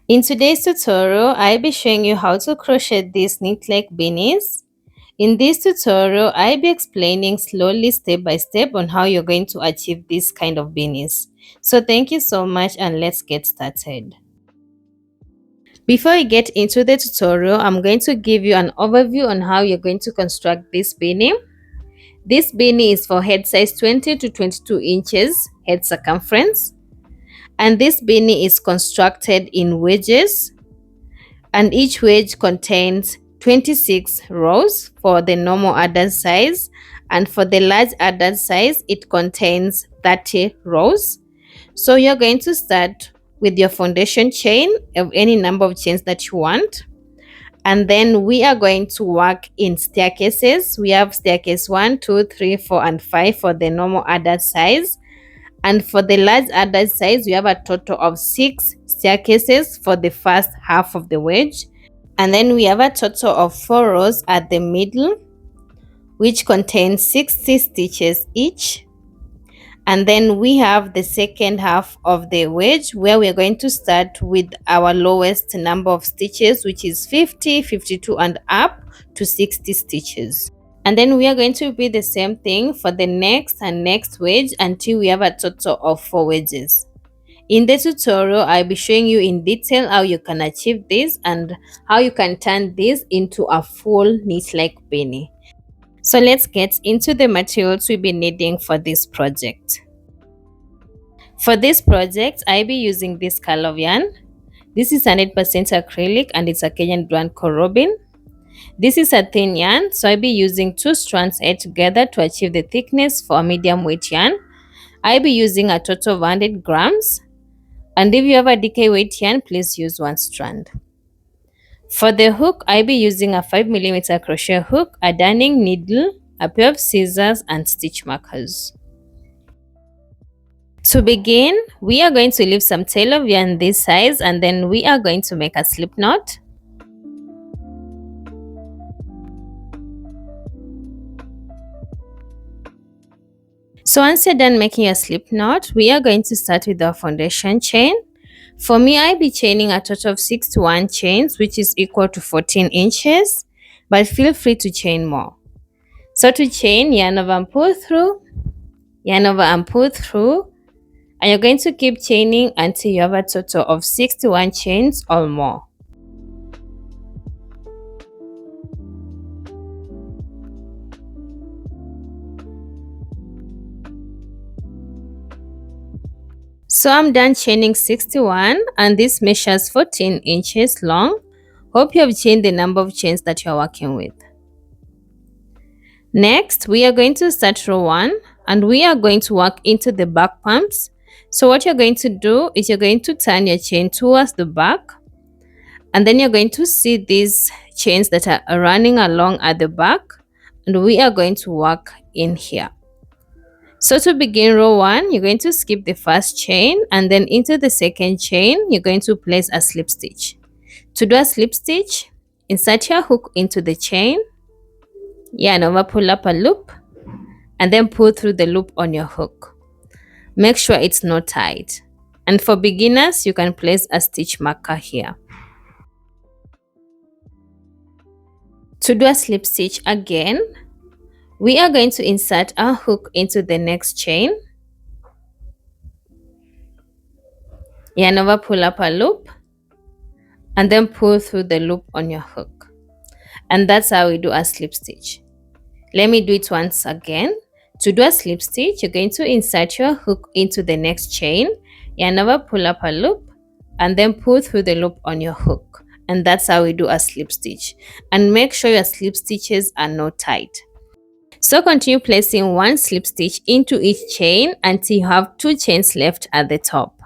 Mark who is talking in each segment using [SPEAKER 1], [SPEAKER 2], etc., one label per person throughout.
[SPEAKER 1] In today's tutorial, I'll be showing you how to crochet these knit-like beanies. In this tutorial, I'll be explaining slowly step by step on how you're going to achieve this kind of beanies. So thank you so much and let's get started. Before I get into the tutorial, I'm going to give you an overview on how you're going to construct this beanie. This beanie is for head size 20 to 22 inches head circumference. And this beanie is constructed in wedges, and each wedge contains 26 rows for the normal adult size, and for the large adult size it contains 30 rows. So you're going to start with your foundation chain of any number of chains that you want, and then we are going to work in staircases. We have staircase 1, 2, 3, 4, and 5 for the normal adult size, and for the large adult size we have a total of 6 staircases for the first half of the wedge, and then we have a total of 4 rows at the middle, which contains 60 stitches each. And then we have the second half of the wedge where we are going to start with our lowest number of stitches, which is 50, 52, and up to 60 stitches. And then we are going to repeat the same thing for the next and next wedge until we have a total of 4 wedges. In the tutorial, I'll be showing you in detail how you can achieve this and how you can turn this into a full knit-like beanie. So let's get into the materials we'll be needing for this project. For this project, I'll be using this color of yarn. This is 100% acrylic and it's a Kenyan brand called Robin. This is a thin yarn, so I'll be using 2 strands aired together to achieve the thickness for a medium weight yarn. I'll be using a total of 100 grams. And if you have a DK weight yarn, please use 1 strand. For the hook, I'll be using a 5mm crochet hook, a darning needle, a pair of scissors, and stitch markers. To begin, we are going to leave some tail of yarn this size, and then we are going to make a slip knot. So once you're done making a slip knot, we are going to start with our foundation chain. For me, I'll be chaining a total of 61 chains, which is equal to 14 inches, but feel free to chain more. So to chain, yarn over and pull through, yarn over and pull through, and you're going to keep chaining until you have a total of 61 chains or more. So I'm done chaining 61 and this measures 14 inches long. Hope you have chained the number of chains that you are working with. Next, we are going to start row 1 and we are going to work into the back pumps. So what you're going to do is you're going to turn your chain towards the back, and then you're going to see these chains that are running along at the back, and we are going to work in here. So to begin row 1, you're going to skip the first chain, and then into the second chain, you're going to place a slip stitch. To do a slip stitch, insert your hook into the chain, yarn over, pull up a loop, and then pull through the loop on your hook. Make sure it's not tight. And for beginners, you can place a stitch marker here. To do a slip stitch again, we are going to insert our hook into the next chain, yarn over, pull up a loop, and then pull through the loop on your hook. And that's how we do a slip stitch. Let me do it once again. To do a slip stitch, you're going to insert your hook into the next chain, yarn over, pull up a loop, and then pull through the loop on your hook. And that's how we do a slip stitch. And make sure your slip stitches are not tight. So continue placing 1 slip stitch into each chain until you have 2 chains left at the top.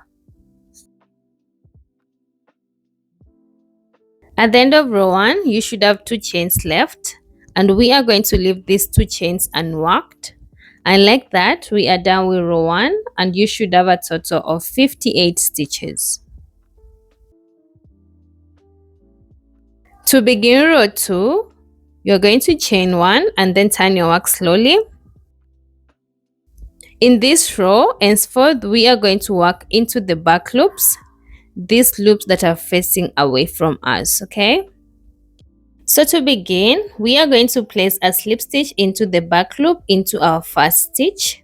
[SPEAKER 1] At the end of row 1, you should have 2 chains left, and we are going to leave these 2 chains unworked. And like that, we are done with row 1 and you should have a total of 58 stitches. To begin row 2, you're going to chain 1 and then turn your work slowly. In this row, henceforth, we are going to work into the back loops. these loops that are facing away from us, okay? So to begin, we are going to place a slip stitch into the back loop into our first stitch.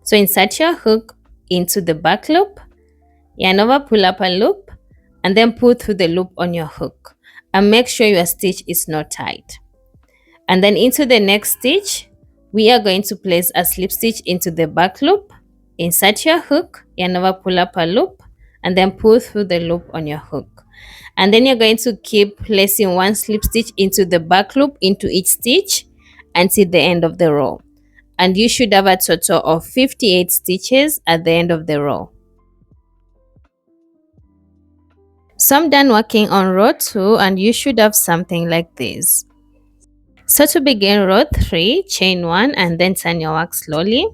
[SPEAKER 1] So insert your hook into the back loop, yarn over, pull up a loop, and then pull through the loop on your hook. And make sure your stitch is not tight. And then into the next stitch, we are going to place a slip stitch into the back loop, insert your hook, yarn over, pull up a loop, and then pull through the loop on your hook. And then you're going to keep placing one slip stitch into the back loop into each stitch until the end of the row. And you should have a total of 58 stitches at the end of the row. So I'm done working on row 2 and you should have something like this. So to begin row 3, chain 1 and then turn your work slowly.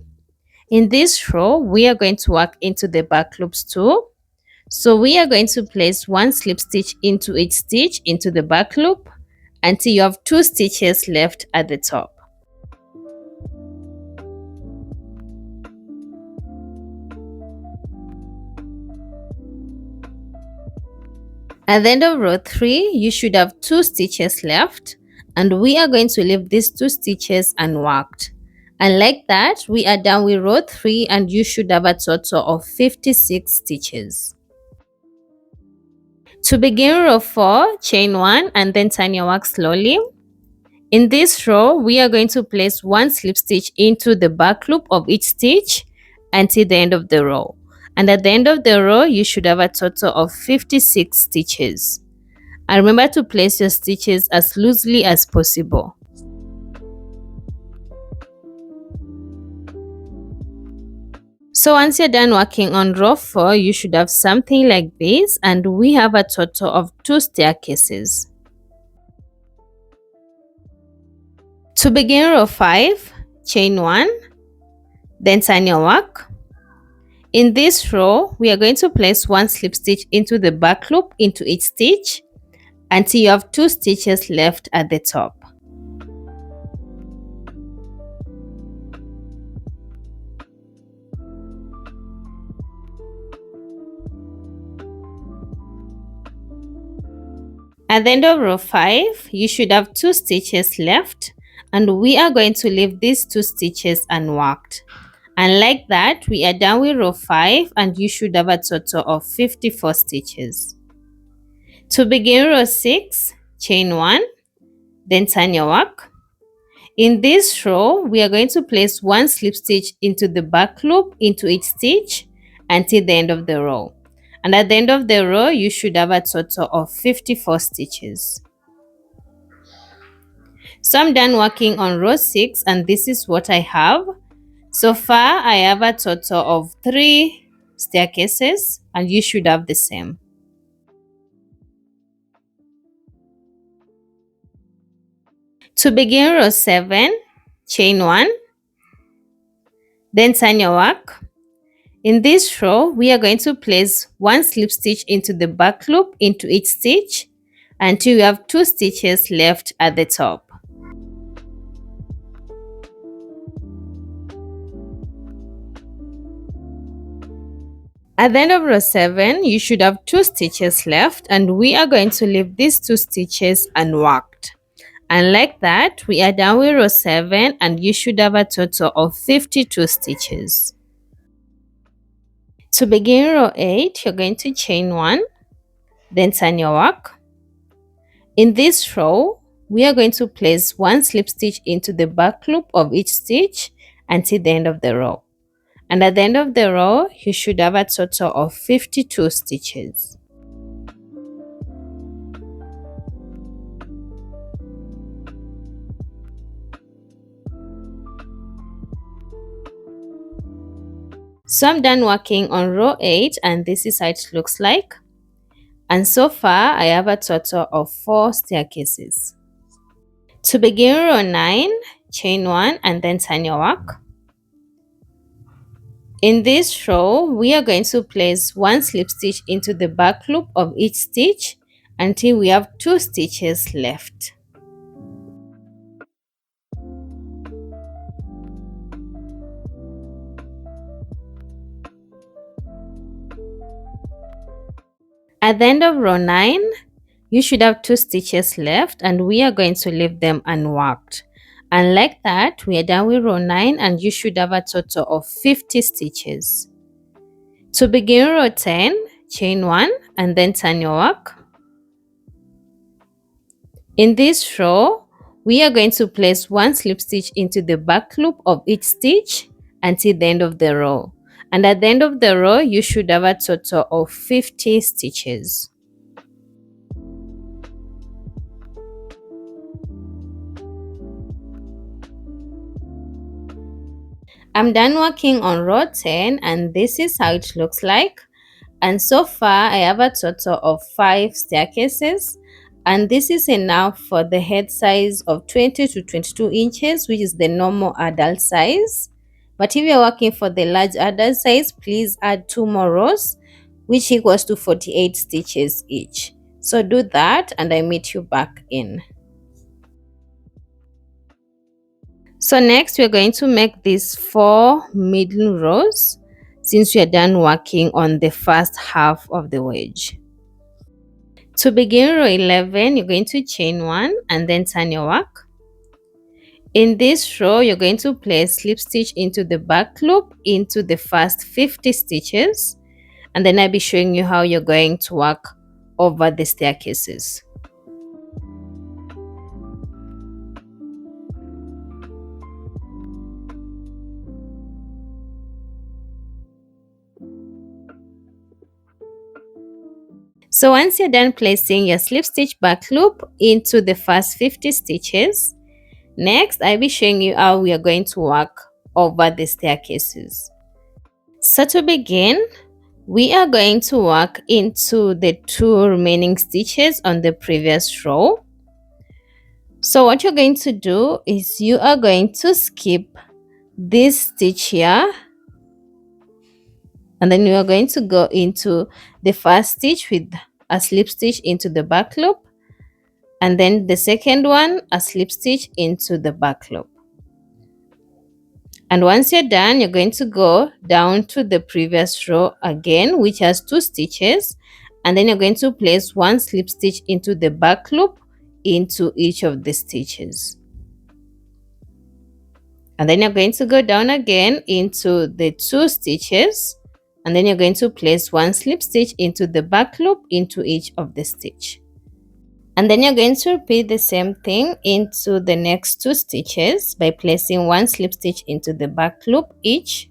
[SPEAKER 1] In this row, we are going to work into the back loops too. So we are going to place one slip stitch into each stitch into the back loop until you have 2 stitches left at the top. At the end of row 3, you should have 2 stitches left, and we are going to leave these 2 stitches unworked. And like that, we are done with row 3 and you should have a total of 56 stitches. To begin row 4, chain 1 and then turn your work slowly. In this row, we are going to place one slip stitch into the back loop of each stitch until the end of the row. And at the end of the row, you should have a total of 56 stitches. And remember to place your stitches as loosely as possible. So once you're done working on row 4, you should have something like this, and we have a total of 2 staircases. To begin row 5, chain 1, then turn your work. In this row, we are going to place one slip stitch into the back loop into each stitch until you have 2 stitches left at the top. At the end of row 5, you should have 2 stitches left, and we are going to leave these 2 stitches unworked. And like that, we are done with row 5 and you should have a total of 54 stitches. To begin row 6, chain 1, then turn your work. In this row, we are going to place one slip stitch into the back loop into each stitch until the end of the row. And at the end of the row, you should have a total of 54 stitches. So I'm done working on row 6 and this is what I have. So far, I have a total of 3 staircases and you should have the same. To begin row 7, chain 1, then turn your work. In this row, we are going to place one slip stitch into the back loop into each stitch until you have 2 stitches left at the top. At the end of row 7, you should have 2 stitches left and we are going to leave these 2 stitches unworked. And like that, we are done with row 7 and you should have a total of 52 stitches. To begin row 8, you're going to chain 1, then turn your work. In this row, we are going to place one slip stitch into the back loop of each stitch until the end of the row. And at the end of the row, you should have a total of 52 stitches. So I'm done working on row 8 and this is how it looks like. And so far, I have a total of 4 staircases. To begin row 9, chain 1 and then turn your work. In this row, we are going to place one slip stitch into the back loop of each stitch until we have 2 stitches left. At the end of row 9, you should have 2 stitches left and we are going to leave them unworked. And like that, we are done with row 9 and you should have a total of 50 stitches. To begin row 10, chain 1 and then turn your work. In this row, we are going to place 1 slip stitch into the back loop of each stitch until the end of the row. And at the end of the row, you should have a total of 50 stitches. I'm done working on row 10 and this is how it looks like. And so far I have a total of 5 staircases and this is enough for the head size of 20 to 22 inches, which is the normal adult size. But if you're working for the large adult size, please add 2 more rows, which equals to 48 stitches each. So do that and I meet you back in. So next we're going to make these 4 middle rows since we are done working on the first half of the wedge. To begin row 11, you're going to chain 1 and then turn your work. In this row, you're going to place slip stitch into the back loop into the first 50 stitches and then I'll be showing you how you're going to work over the staircases. So once you're done placing your slip stitch back loop into the first 50 stitches, next I'll be showing you how we are going to work over the staircases. So to begin, we are going to work into the 2 remaining stitches on the previous row. So what you're going to do is you are going to skip this stitch here and then you are going to go into the first stitch with a slip stitch into the back loop and then the second one a slip stitch into the back loop. And once you're done, you're going to go down to the previous row again, which has 2 stitches, and then you're going to place 1 slip stitch into the back loop into each of the stitches. And then you're going to go down again into the 2 stitches, and then you're going to place 1 slip stitch into the back loop into each of the stitch. And then you're going to repeat the same thing into the next 2 stitches by placing 1 slip stitch into the back loop each.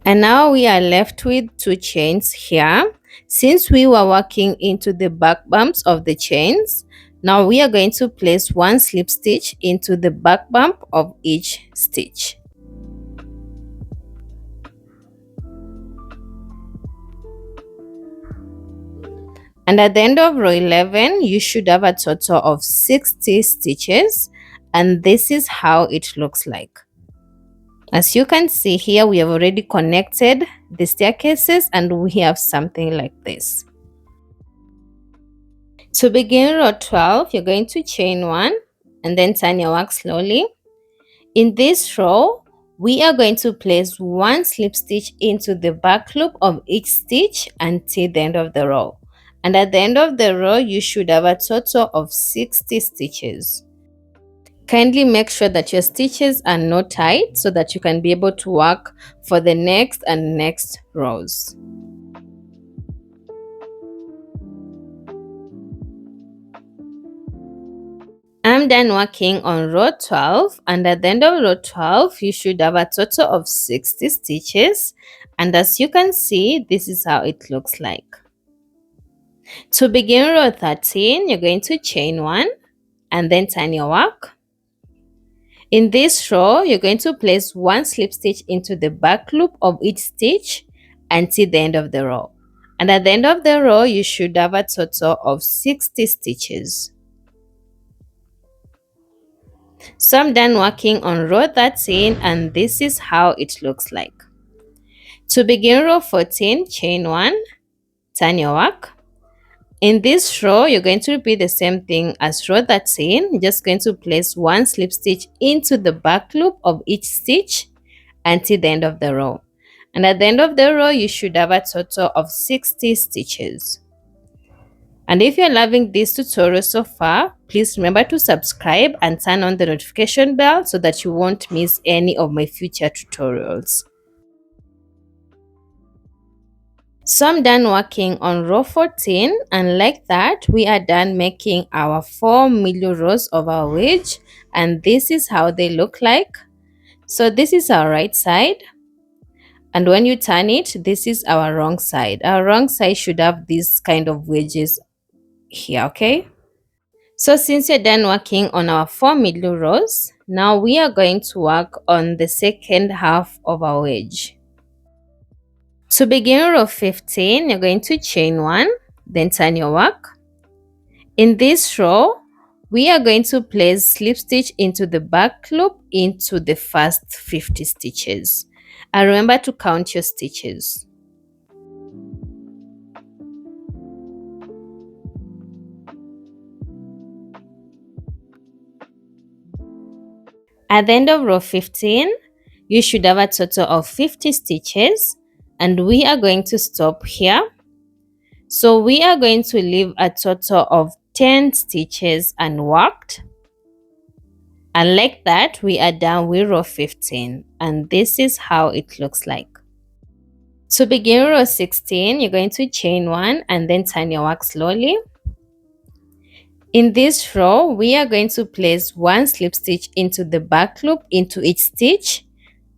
[SPEAKER 1] And now we are left with 2 chains here. Since we were working into the back bumps of the chains, now we are going to place 1 slip stitch into the back bump of each stitch. And at the end of row 11, you should have a total of 60 stitches and this is how it looks like. As you can see here, we have already connected the staircases and we have something like this. To begin row 12, you're going to chain 1 and then turn your work slowly. In this row, we are going to place 1 slip stitch into the back loop of each stitch until the end of the row. And at the end of the row, you should have a total of 60 stitches. Kindly make sure that your stitches are not tight so that you can be able to work for the next and next rows. I'm done working on row 12 and at the end of row 12, you should have a total of 60 stitches. And as you can see, this is how it looks like. To begin row 13, you're going to chain 1 and then turn your work. In this row, you're going to place 1 slip stitch into the back loop of each stitch until the end of the row. And at the end of the row, you should have a total of 60 stitches. So I'm done working on row 13 and this is how it looks like. To begin row 14, chain 1, turn your work. In this row, you're going to repeat the same thing as row 13. You're just going to place 1 slip stitch into the back loop of each stitch until the end of the row. And at the end of the row, you should have a total of 60 stitches. And if you're loving this tutorial so far, please remember to subscribe and turn on the notification bell so that you won't miss any of my future tutorials. So I'm done working on row 14, and like that we are done making our 4 middle rows of our wedge, and this is how they look like. So this is our right side, and when you turn it, this is our wrong side. Our wrong side should have these kind of wedges here, okay? So since you're done working on our 4 middle rows, now we are going to work on the second half of our wedge. To begin row 15, you're going to chain 1, then turn your work. In this row, we are going to place slip stitch into the back loop into the first 50 stitches. And remember to count your stitches. At the end of row 15, you should have a total of 50 stitches, and we are going to stop here. So we are going to leave a total of 10 stitches unworked. And like that, we are done with row 15, and this is how it looks like. To begin row 16, you're going to chain 1 and then turn your work slowly. In this row, we are going to place 1 slip stitch into the back loop into each stitch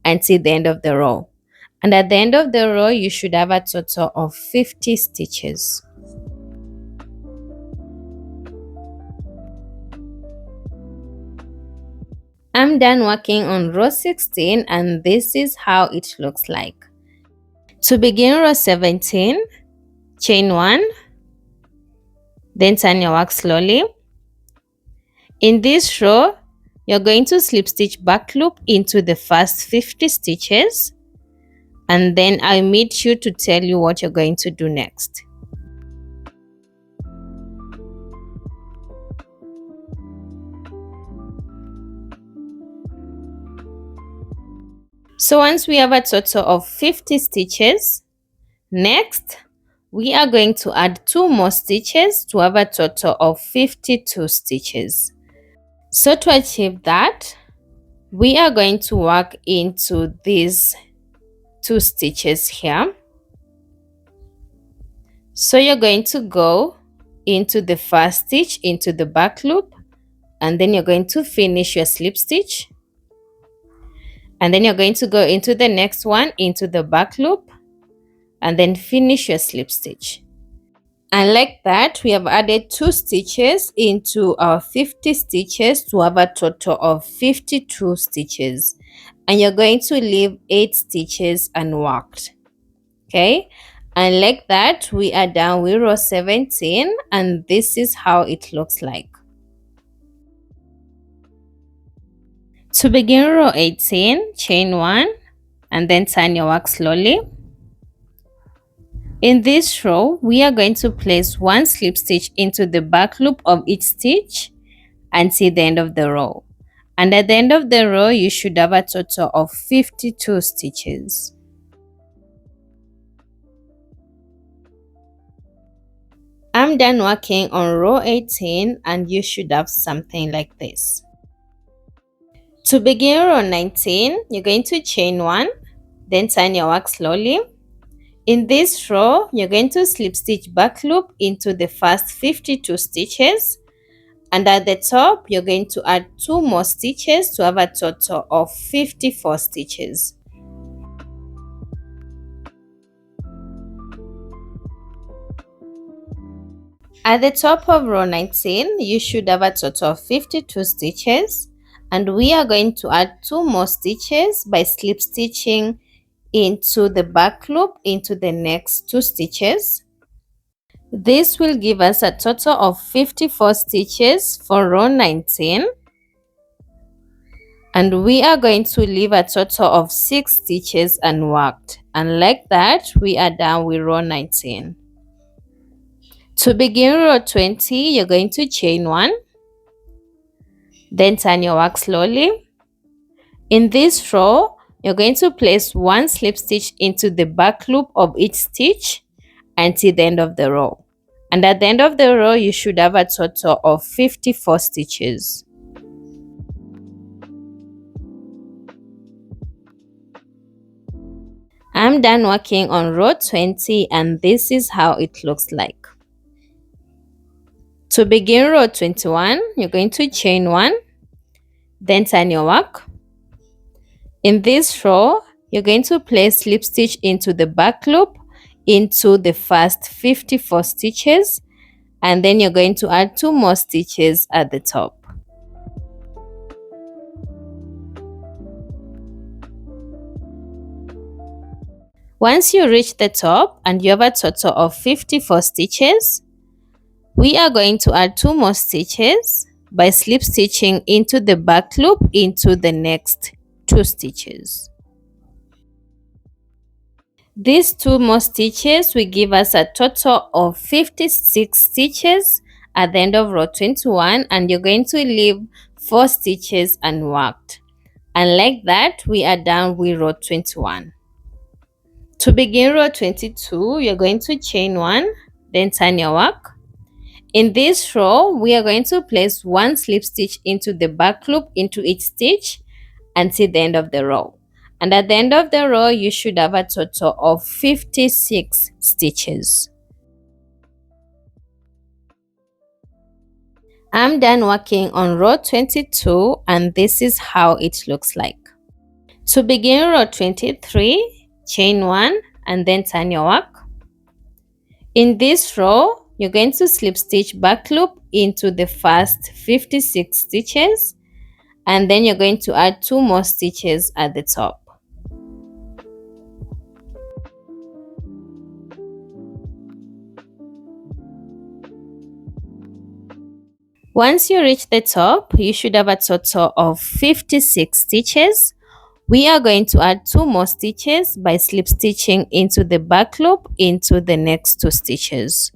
[SPEAKER 1] until the end of the row. And at the end of the row, you should have a total of 50 stitches. I'm done working on row 16, and this is how it looks like. To begin row 17, chain 1, then turn your work slowly. In this row, you're going to slip stitch back loop into the first 50 stitches, and then I'll meet you to tell you what you're going to do next. So once we have a total of 50 stitches, next we are going to add 2 more stitches to have a total of 52 stitches. So to achieve that, we are going to work into these 2 stitches here. So you're going to go into the first stitch into the back loop, and then you're going to finish your slip stitch, and then you're going to go into the next one into the back loop, and then finish your slip stitch. And like that, we have added 2 stitches into our 50 stitches to have a total of 52 stitches, and you're going to leave 8 stitches unworked. Okay, and like that, we are done with row 17, and this is how it looks like. To begin row 18, chain 1 and then turn your work slowly. In this row, we are going to place 1 slip stitch into the back loop of each stitch until the end of the row. And at the end of the row, you should have a total of 52 stitches. I'm done working on row 18, and you should have something like this. To begin row 19, you're going to chain 1, then turn your work slowly. In this row, you're going to slip stitch back loop into the first 52 stitches, and at the top, you're going to add 2 more stitches to have a total of 54 stitches. At the top of row 19, you should have a total of 52 stitches, and we are going to add 2 more stitches by slip stitching into the back loop into the next 2 stitches. This will give us a total of 54 stitches for row 19, and we are going to leave a total of 6 stitches unworked, and like that we are done with row 19. To begin row 20, you're going to chain 1, then turn your work slowly. In this row, You're going to place one slip stitch into the back loop of each stitch until the end of the row. And at the end of the row, you should have a total of 54 stitches. I'm done working on row 20 and this is how it looks like. To begin row 21, you're going to chain 1, then turn your work. In this row, you're going to place slip stitch into the back loop into the first 54 stitches, and then you're going to add 2 more stitches at the top. Once you reach the top and you have a total of 54 stitches, we are going to add 2 more stitches by slip stitching into the back loop into the next 2 stitches. These 2 more stitches will give us a total of 56 stitches at the end of row 21, and you're going to leave 4 stitches unworked. And like that, we are done with row 21. To begin row 22, you're going to chain 1, then turn your work. In this row, we are going to place 1 slip stitch into the back loop into each stitch until the end of the row. And at the end of the row, you should have a total of 56 stitches. I'm done working on row 22 and this is how it looks like. To begin row 23, chain 1 and then turn your work. In this row, you're going to slip stitch back loop into the first 56 stitches, and then you're going to add 2 more stitches at the top. Once you reach the top, you should have a total of 56 stitches. We are going to add 2 more stitches by slip stitching into the back loop into the next 2 stitches.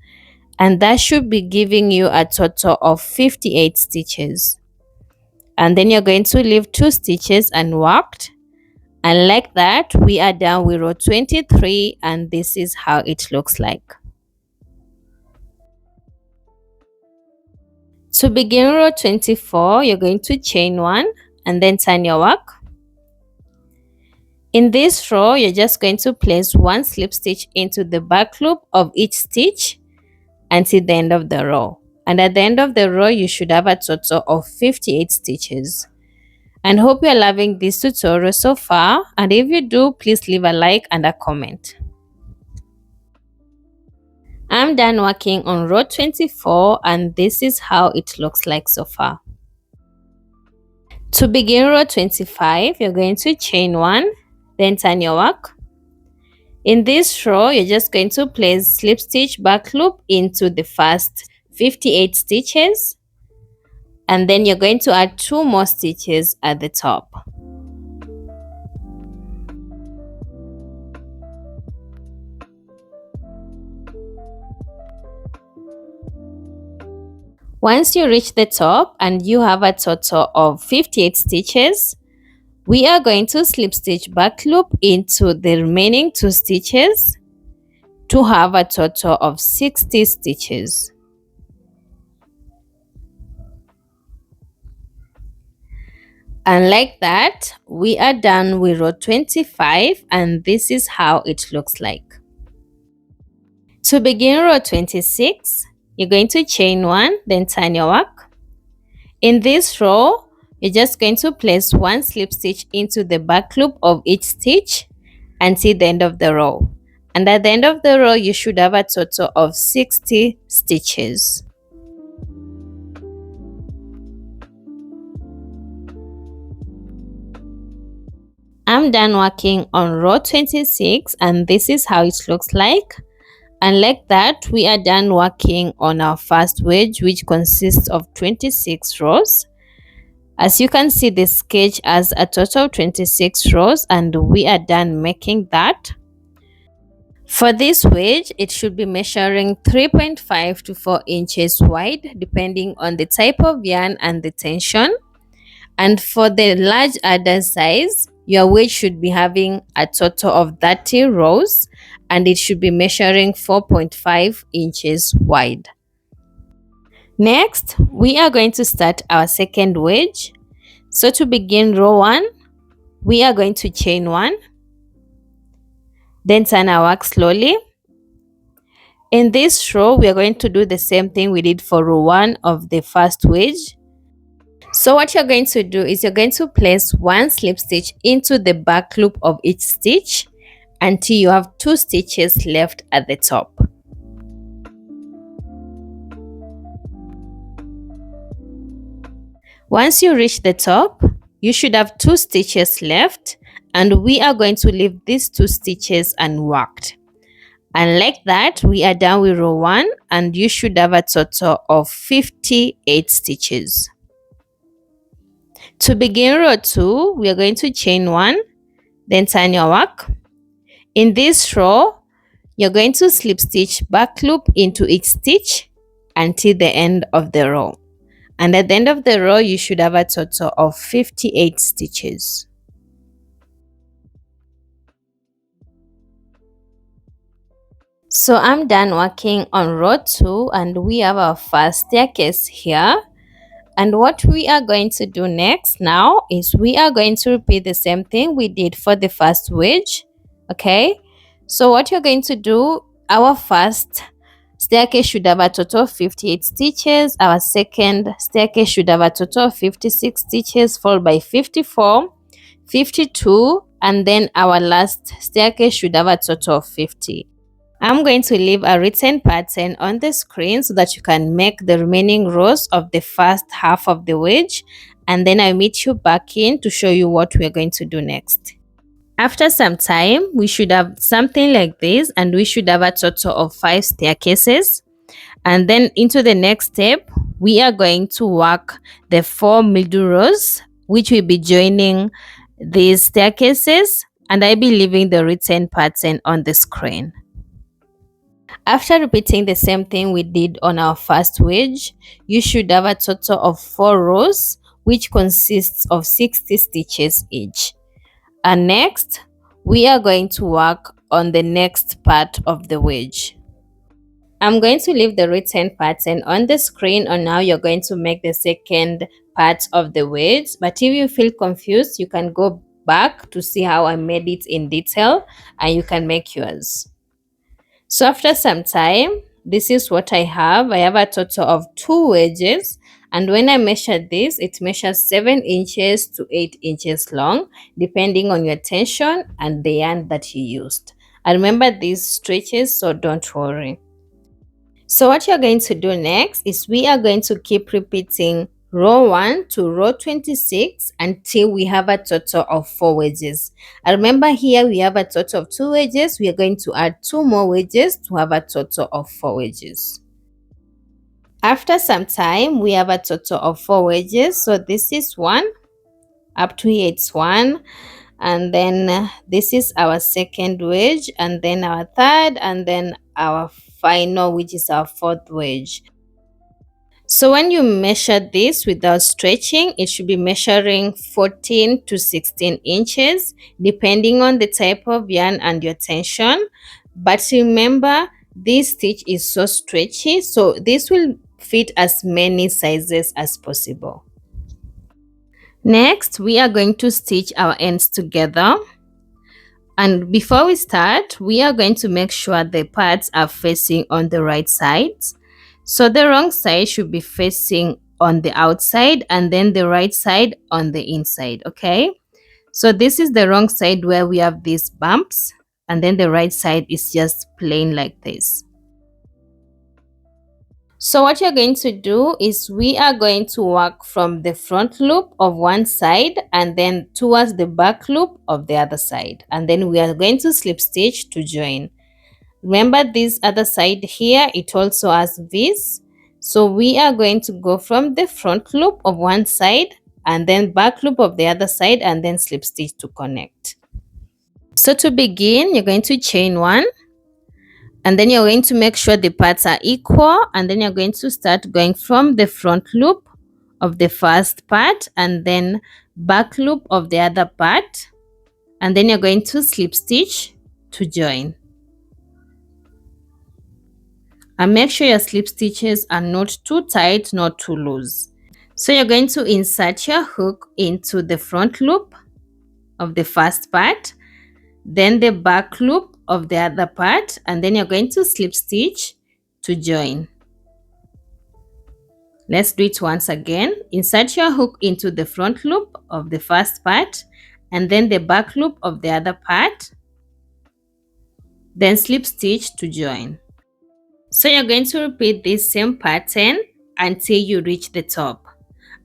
[SPEAKER 1] And that should be giving you a total of 58 stitches. And then you're going to leave 2 stitches unworked. And like that, we are done with row 23 and this is how it looks like. To begin row 24, you're going to chain 1 and then turn your work. In this row, you're just going to place 1 slip stitch into the back loop of each stitch until the end of the row. And at the end of the row, you should have a total of 58 stitches. And hope you're loving this tutorial so far. And if you do, please leave a like and a comment. I'm done working on row 24 and this is how it looks like so far. To begin row 25, you're going to chain 1, then turn your work. In this row, you're just going to place slip stitch back loop into the first 58 stitches, and then you're going to add 2 more stitches at the top. Once you reach the top and you have a total of 58 stitches, we are going to slip stitch back loop into the remaining 2 stitches to have a total of 60 stitches. And like that, we are done with row 25 and this is how it looks like. To begin row 26, you're going to chain 1, then turn your work. In this row, you're just going to place 1 slip stitch into the back loop of each stitch until the end of the row. And at the end of the row, you should have a total of 60 stitches. I'm done working on row 26 and this is how it looks like. And like that, we are done working on our first wedge, which consists of 26 rows. As you can see, the sketch has a total of 26 rows and we are done making that. For this wedge, it should be measuring 3.5 to 4 inches wide, depending on the type of yarn and the tension. And for the large adder size, your wedge should be having a total of 30 rows and it should be measuring 4.5 inches wide. Next, we are going to start our second wedge. So to begin row 1, we are going to chain 1, then turn our work slowly. In this row, we are going to do the same thing we did for row 1 of the first wedge. So what you're going to do is you're going to place one slip stitch into the back loop of each stitch until you have 2 stitches left at the top. Once you reach the top, you should have 2 stitches left, and we are going to leave these 2 stitches unworked. And like that, we are done with row 1 and you should have a total of 58 stitches. To begin row 2, we are going to chain 1, then turn your work. In this row, you're going to slip stitch back loop into each stitch until the end of the row. And at the end of the row, you should have a total of 58 stitches. So I'm done working on row 2 and we have our first staircase here. And what we are going to do next now is we are going to repeat the same thing we did for the first wedge. Okay, so what you're going to do, our first staircase should have a total of 58 stitches. Our second staircase should have a total of 56 stitches, followed by 54, 52, and then our last staircase should have a total of 50. I'm going to leave a written pattern on the screen so that you can make the remaining rows of the first half of the wedge, and then I'll meet you back in to show you what we're going to do next. After some time, we should have something like this and we should have a total of 5 staircases. And then into the next step, we are going to work the 4 middle rows, which will be joining these staircases, and I'll be leaving the written pattern on the screen. After repeating the same thing we did on our first wedge, you should have a total of 4 rows, which consists of 60 stitches each. And next, we are going to work on the next part of the wedge. I'm going to leave the written pattern on the screen on how you're going to make the second part of the wedge. But if you feel confused, you can go back to see how I made it in detail and you can make yours. So after some time, this is what I have. I have a total of 2 wedges, and when I measured this, it measures 7 inches to 8 inches long, depending on your tension and the yarn that you used. And remember, these stretches, so don't worry. So what you're going to do next is we are going to keep repeating row 1 to row 26 until we have a total of 4 wedges. And remember, here we have a total of 2 wedges. We are going to add 2 more wedges to have a total of 4 wedges. After some time, we have a total of 4 wedges. So this is 1, up to here it's 1, and then this is our second wedge, and then our third, and then our final, which is our 4th wedge. So when you measure this without stretching, it should be measuring 14 to 16 inches, depending on the type of yarn and your tension. But remember, this stitch is so stretchy, so this will fit as many sizes as possible. Next, we are going to stitch our ends together. And before we start, we are going to make sure the parts are facing on the right side. So the wrong side should be facing on the outside and then the right side on the inside, okay? So this is the wrong side where we have these bumps, and then the right side is just plain like this. So what you're going to do is we are going to work from the front loop of one side and then towards the back loop of the other side. And then we are going to slip stitch to join. Remember, this other side here, it also has this. So we are going to go from the front loop of one side and then back loop of the other side and then slip stitch to connect. So to begin, you're going to chain 1. And then you're going to make sure the parts are equal, and then you're going to start going from the front loop of the first part and then back loop of the other part. and then you're going to slip stitch to join. And make sure your slip stitches are not too tight, not too loose. So you're going to insert your hook into the front loop of the first part, then the back loop of the other part, and then you're going to slip stitch to join. Let's do it once again. Insert your hook into the front loop of the first part and then the back loop of the other part, then slip stitch to join. So you're going to repeat this same pattern until you reach the top,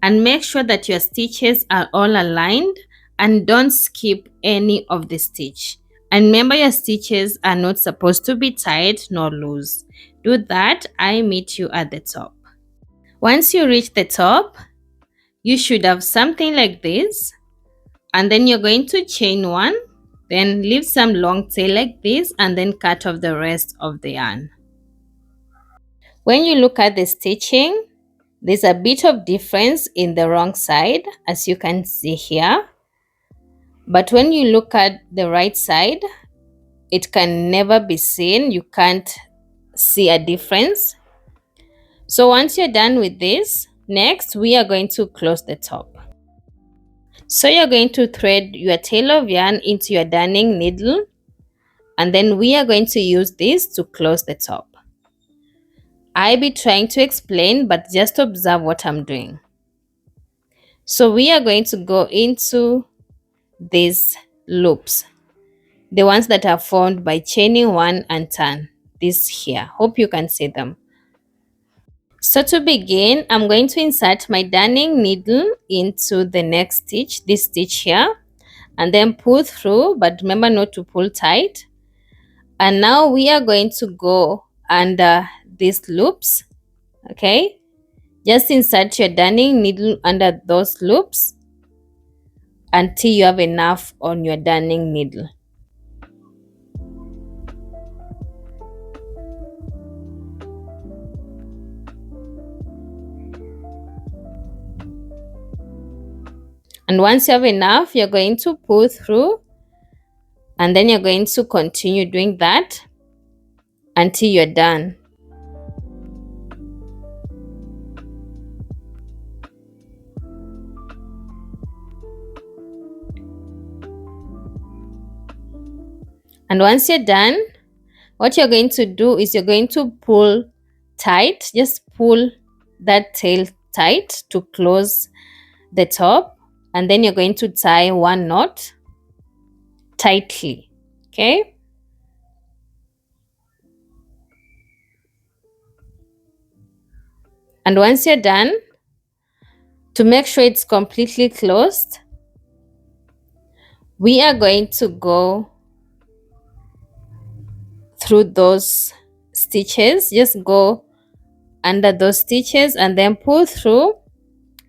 [SPEAKER 1] and make sure that your stitches are all aligned and don't skip any of the stitch. And remember, your stitches are not supposed to be tight nor loose. Do that. I meet you at the top. Once you reach the top, you should have something like this, and then you're going to chain one, then leave some long tail like this, and then cut off the rest of the yarn. When you look at the stitching, there's a bit of difference in the wrong side, as you can see here. But when you look at the right side, it can never be seen. You can't see a difference. So once you're done with this, next we are going to close the top. So you're going to thread your tail of yarn into your darning needle, and then we are going to use this to close the top. I'll be trying to explain, but just observe what I'm doing. So we are going to go into these loops, the ones that are formed by chaining one and turn. This here, hope you can see them. So to begin, I'm going to insert my darning needle into the next stitch, this stitch here, and then pull through, but remember not to pull tight. And now we are going to go under these loops. Okay, just insert your darning needle under those loops until you have enough on your darning needle. And once you have enough, you're going to pull through, and then you're going to continue doing that until you're done. And once you're done, what you're going to do is you're going to pull tight. Just pull that tail tight to close the top, and then you're going to tie one knot tightly. Okay, and once you're done, to make sure it's completely closed, we are going to go through those stitches. Just go under those stitches and then pull through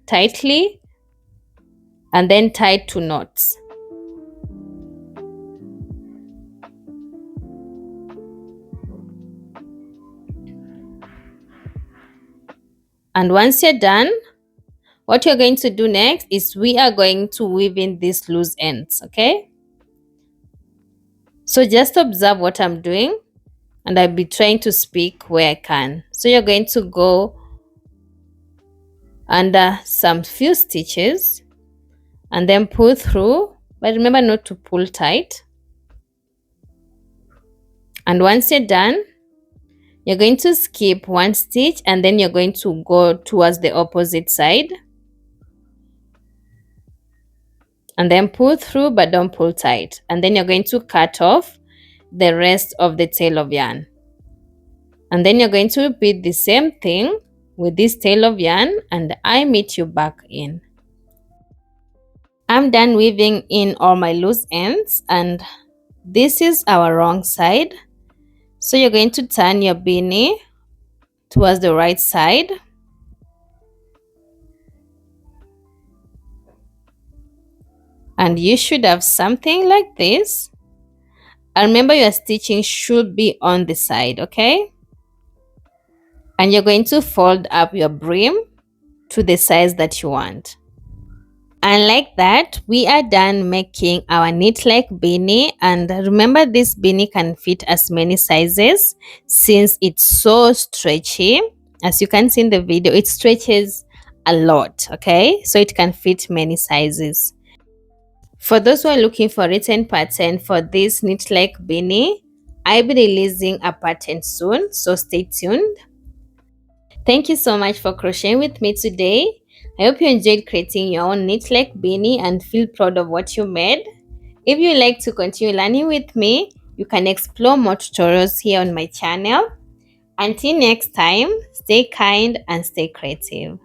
[SPEAKER 1] tightly and then tie two knots. And once you're done, what you're going to do next is we are going to weave in these loose ends. Okay, so just observe what I'm doing, and I'll be trying to speak where I can. So you're going to go under some few stitches and then pull through, but remember not to pull tight. And once you're done, you're going to skip one stitch and then you're going to go towards the opposite side and then pull through, but don't pull tight. And then you're going to cut off the rest of the tail of yarn. And then you're going to repeat the same thing with this tail of yarn, and I meet you back in. I'm done weaving in all my loose ends, and this is our wrong side. So you're going to turn your beanie towards the right side. And you should have something like this. And remember, your stitching should be on the side, okay? And you're going to fold up your brim to the size that you want. And like that, we are done making our knit like beanie. And remember, this beanie can fit as many sizes since it's so stretchy. As you can see in the video, it stretches a lot, okay? So it can fit many sizes. For those who are looking for written pattern for this knit like beanie, I'll be releasing a pattern soon, so stay tuned. Thank you so much for crocheting with me today. I hope you enjoyed creating your own knit like beanie and feel proud of what you made. If you like to continue learning with me, you can explore more tutorials here on my channel. Until next time, stay kind and stay creative.